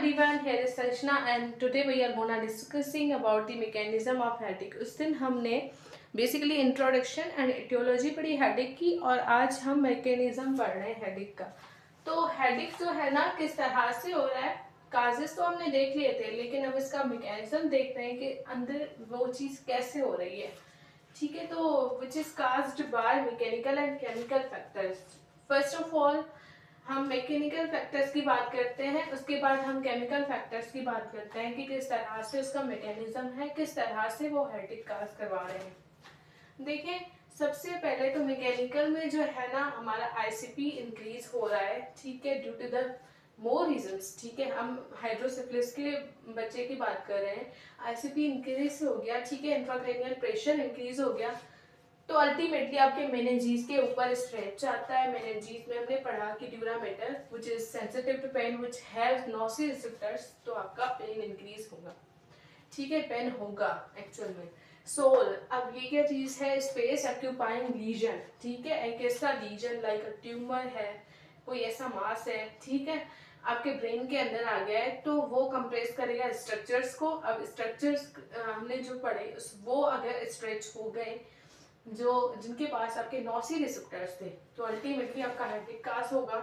everyone, here is Sanjana and today we are gonna discussing about the mechanism of headache। उस दिन हमने basically introduction and aetiology पढ़ी headache की और आज हम मैकेनिज्म पढ़ रहे हैं हेडेक का। तो हेडेक जो है ना किस तरह से हो रहा है, काजेस तो हमने देख लिए थे, लेकिन अब इसका मैकेनिज्म देख रहे हैं कि अंदर वो चीज़ कैसे हो रही है। ठीक है, तो which is caused by mechanical and chemical factors. First of all हम मैकेनिकल फैक्टर्स की बात करते हैं, उसके बाद हम केमिकल फैक्टर्स की बात करते हैं कि किस तरह से उसका मैकेनिज्म है, किस तरह से वो हेडेक काज करवा रहे हैं। देखें, सबसे पहले तो मैकेनिकल में जो है ना हमारा आईसीपी इंक्रीज हो रहा है। ठीक है, due to the more reasons. ठीक है, हम हाइड्रोसिफिलिस के बच्चे की बात कर रहे हैं, आईसीपी इंक्रीज हो गया। ठीक है, इंट्राक्रैनियल प्रेशर इंक्रीज हो गया, तो अल्टीमेटली आपके मेनिंजीज के ऊपर स्ट्रेच आता है। मेनिंजीज में हमने पढ़ा कि dura mater which is sensitive to pain which has noci receptors, तो आपका पेन इंक्रीज होगा। ठीक है, पेन होगा एक्चुअल में। सोल, अब ये क्या चीज है, स्पेस ऑक्यूपाइंग लीजन। ठीक है, एक ऐसा लीजन लाइक अ ट्यूमर है, कोई ऐसा मास है, ठीक है, आपके ब्रेन के अंदर आ गया है, तो वो कंप्रेस करेगा स्ट्रक्चर्स को। अब स्ट्रक्चर्स हमने जो पढ़े वो अगर स्ट्रेच हो गए, जो जिनके पास आपके नॉसी रिसेप्टर्स थे, तो अल्टीमेटली आपका हेडेक काज होगा।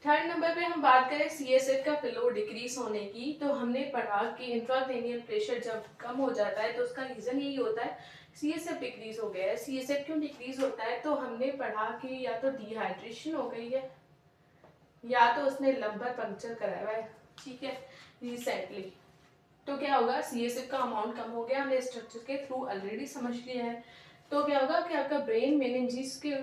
थर्ड नंबर पे हम बात करें सीएसएफ का फ्लो डिक्रीज होने की, तो हमने पढ़ा कि इंट्राक्रेनियल प्रेशर जब कम हो जाता है तो उसका रीजन यही होता है, सीएसएफ डिक्रीज हो गया है। सीएसएफ क्यों डिक्रीज होता है, तो हमने पढ़ा कि या तो डिहाइड्रेशन हो गई है या तो उसने लंबर पंक्चर कराया हुआ है। ठीक है, रिसेंटली, तो क्या होगा, सीएसएफ का अमाउंट कम हो गया, हमने स्ट्रक्चर के थ्रू ऑलरेडी समझ लिया है। तो क्या होगा कि आपका ब्रेन मेनिंजीज के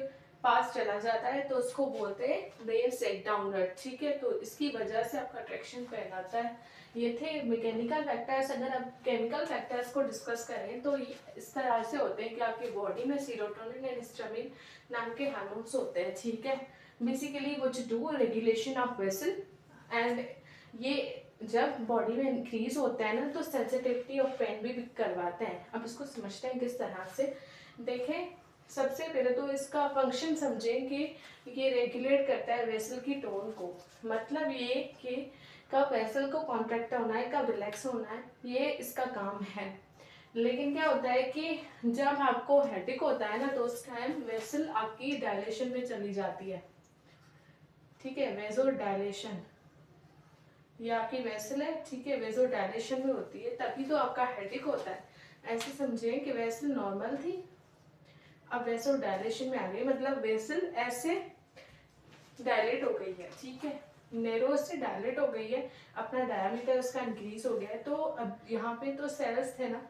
पास चला जाता है, तो उसको बोलते हैं ब्रेन सेक डाउनवर्ड। ठीक है, तो इसकी वजह से आपका ट्रैक्शन पैन आता है। ये थे मैकेनिकल फैक्टर्स। अगर आप केमिकल फैक्टर्स को डिस्कस करें तो इस तरह से होते हैं कि आपकी बॉडी में सीरोटोनिन एंड हिस्टामिन नाम के हार्मोन्स होते हैं। ठीक है, basically which do regulation of vessel, and ये जब बॉडी में इंक्रीज होता है ना तो सेंसिटिविटी ऑफ पेन भी करवाते हैं। अब इसको समझते हैं किस तरह से। देखें, सबसे पहले तो इसका फंक्शन समझें कि ये रेगुलेट करता है वेसल की टोन को। मतलब ये कि कब वेसल को कॉन्ट्रैक्ट होना है, कब रिलैक्स होना है, ये इसका काम है। लेकिन क्या होता है कि जब आपको हेडेक होता है ना तो उस टाइम वेसल आपकी डायलेशन में चली जाती है। ठीक है, वेसो डायलेशन, ये आपकी वेसल है। ठीक है, वेसो डायलेशन में होती है, तभी तो आपका हेडेक होता है। ऐसे समझें कि वेसल नॉर्मल थी, अब वेसो डायलेशन में आ गई, मतलब वेसल ऐसे डायलेट हो गई है। ठीक है, नैरो से डायलेट हो गई है, अपना डायमीटर उसका इंक्रीज हो गया है। तो अब यहाँ पे तो सेल्स थे ना,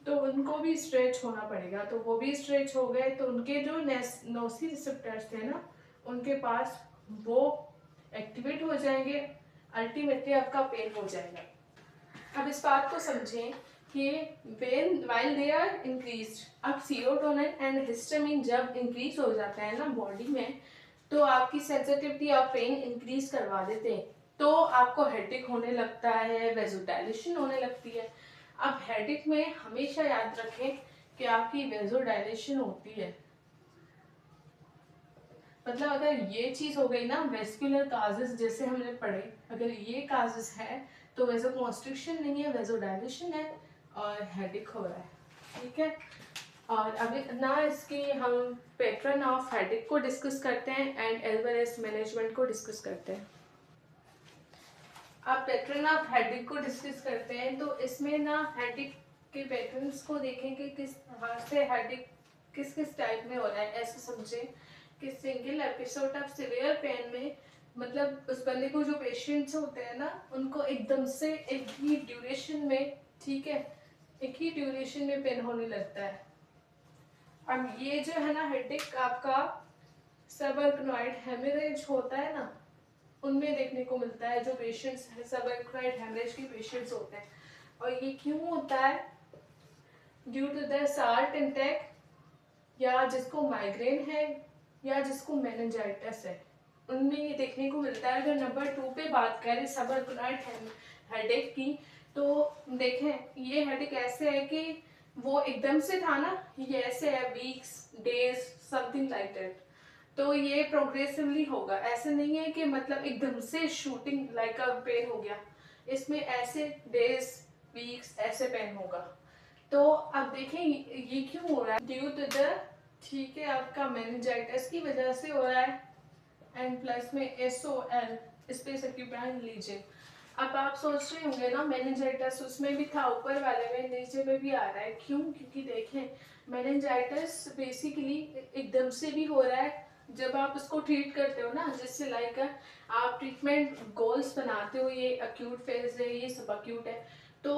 तो उनको भी स्ट्रेच होना पड़ेगा, तो वो भी स्ट्रेच हो गए, तो उनके जो नोसी रिसेप्टर्स थे ना उनके पास वो एक्टिवेट हो जाएंगे, अल्टीमेटली आपका पेन हो जाएगा। अब इस बात को समझें कि when while they are increase, अब सीरोटोनिन एंड हिस्टामिन जब इंक्रीज हो जाता है ना बॉडी में, तो आपकी सेंसिटिविटी ऑफ पेन इंक्रीज करवा देते हैं, तो आपको हेडेक होने लगता है, वेसोडाइलेशन होने लगती है। अब हेडेक में हमेशा याद रखें कि आपकी वेसोडाइलेशन होती है, मतलब अगर ये चीज हो गई ना वेस्कुलर काजेस जैसे हमने पढ़े, अगर ये काजेस है तो वेसो कॉन्स्ट्रिक्शन नहीं है, वेसोडाइलेशन है और हेडेक हो रहा है। ठीक है, और अभी ना इसकी हम पैटर्न ऑफ हेडेक को डिस्कस करते हैं and as well as management को डिस्कस करते हैं। आप पैटर्न ऑफ हेडेक को डिस्कस करते हैं तो इसमें ना हेडेक के पैटर्न्स को देखें कि किस तरह से हेडेक किस किस टाइप में हो रहा है। ऐसे समझें कि single episode of severe pain में, मतलब उस बंदे को जो पेशेंट्स होते हैं ना उनको एकदम से एक ही ड्यूरेशन में, ठीक है, एक ही ड्यूरेशन में पेन होने लगता है। अब ये जो है ना हेडेक आपका सबअर्कनॉइड हेमरेज होता है ना, उनमें देखने को मिलता है, जो पेशेंट्स सबअर्कनॉइड हेमरेज के पेशेंट्स होते हैं। और ये क्यों होता है, due to the salt intake, या जिसको माइग्रेन है या जिसको मेनिंजाइटिस है, उनमें ये देखने को मिलता है। अगर नंबर 2 पे बात करें सबअर्कनॉइड हेडेक की, तो देखें ये हेडेक ऐसे है कि वो एकदम से था ना, ये ऐसे है weeks days something like that, तो ये प्रोग्रेसिवली होगा, ऐसे नहीं है कि मतलब एकदम से शूटिंग लाइक अ पेन हो गया, इसमें ऐसे डेज वीक्स ऐसे पेन होगा। तो अब देखें ये क्यों हो रहा है, ड्यू टू द, ठीक है, आपका मेनिंजाइटिस की वजह से हो रहा है, एंड प्लस में SOL स्पेस ऑक्यूपाइंग लीजन। अब आप सोच रहे होंगे ना मेनिंजाइटिस उसमें भी था, ऊपर वाले में नीचे में भी आ रहा है, क्यों? क्योंकि देखें मेनिंजाइटिस बेसिकली एकदम से भी हो रहा है जब आप उसको ट्रीट करते हो ना, जिससे लाइक आप ट्रीटमेंट गोल्स बनाते हो, ये अक्यूट फेज है, ये सब अक्यूट है, तो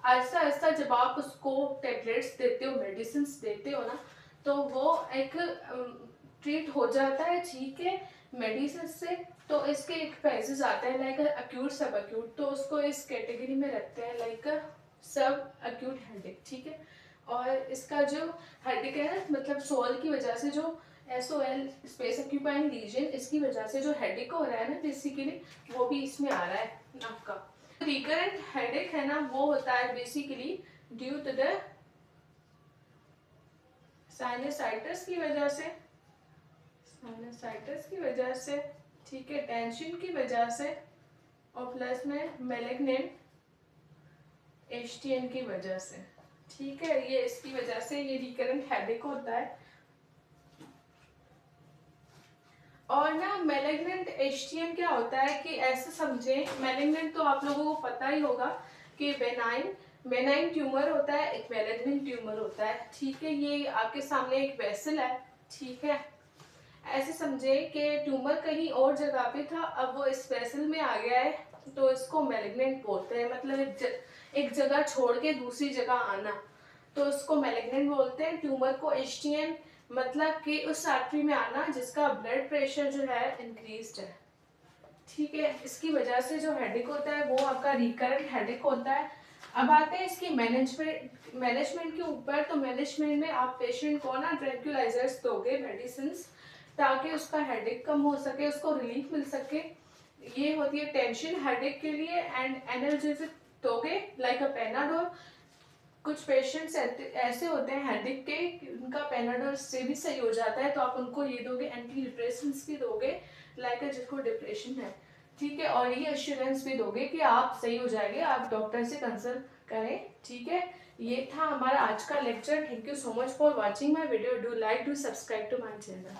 आहिस्ता आहिस्ता जब आप उसको टेबलेट्स देते हो, मेडिसिन देते हो ना, तो वो एक ट्रीट हो जाता है, ठीक है, मेडिसिन से। तो इसके एक फेजेस आते हैं लाइक अक्यूट सब अक्यूट, तो उसको इस कैटेगरी में रखते हैं लाइक सब अक्यूट हेडेक, ठीक है। और इसका जो हेडेक है मतलब सोल की वजह से जो SOL स्पेस ऑक्यूपाइंग लीजन, इसकी वजह से जो हेडेक हो रहा है ना बेसिकली, वो भी इसमें आ रहा है आपका। रिकरेंट हेडेक है ना, वो होता है basically due to the sinusitis की वजह से, साइनसाइटिस की वजह से, ठीक है, टेंशन की वजह से, और प्लस में मैलिग्नेंट HTN की वजह से, ठीक है, ये इसकी वजह से ये रिकरेंट हेडेक होता है। और ना मैलिग्नेंट HTN क्या होता है कि ऐसे समझे, मैलिग्नेंट तो आप लोगों को पता ही होगा कि बेनाइन ट्यूमर होता है, एक मैलिग्नेंट ट्यूमर होता है, ठीक है। ये आपके सामने एक वेसल है, ठीक है, ऐसे समझे कि ट्यूमर कहीं और जगह पे था, अब वो इस वेसल में आ गया है, तो इसको मैलिग्नेंट बोलते हैं, मतलब एक जगह छोड़ के दूसरी जगह आना, तो उसको मैलिग्नेंट बोलते हैं। ट्यूमर को HTN मतलब कि उस आर्टरी में आना जिसका ब्लड प्रेशर जो है इंक्रीज्ड है, ठीक है, इसकी वजह से जो हेडेक होता है वो आपका रिकरेंट हेडेक होता है। अब आते हैं इसकी मैनेजमेंट के ऊपर। तो मैनेजमेंट में आप पेशेंट को ना ट्रैंक्विलाइजर्स दोगे, मेडिसिन, ताकि उसका हेडेक कम हो सके, उसको रिलीफ मिल सके। ये होती है टेंशन हेडेक के लिए। एंड एनाल्जेसिक दोगे लाइक अ पेनाडोल। कुछ पेशेंट्स ऐसे होते हैं हेडेक के, उनका पेनाडोल से भी सही हो जाता है, तो आप उनको ये दोगे, एंटी डिप्रेशंस भी दोगे लाइक जिसको डिप्रेशन है, ठीक है, और ये अश्योरेंस भी दोगे कि आप सही हो जाएंगे, आप डॉक्टर से कंसल्ट करें, ठीक है। ये था हमारा आज का lecture. Thank you so much for watching my video. Do like, do subscribe to my channel.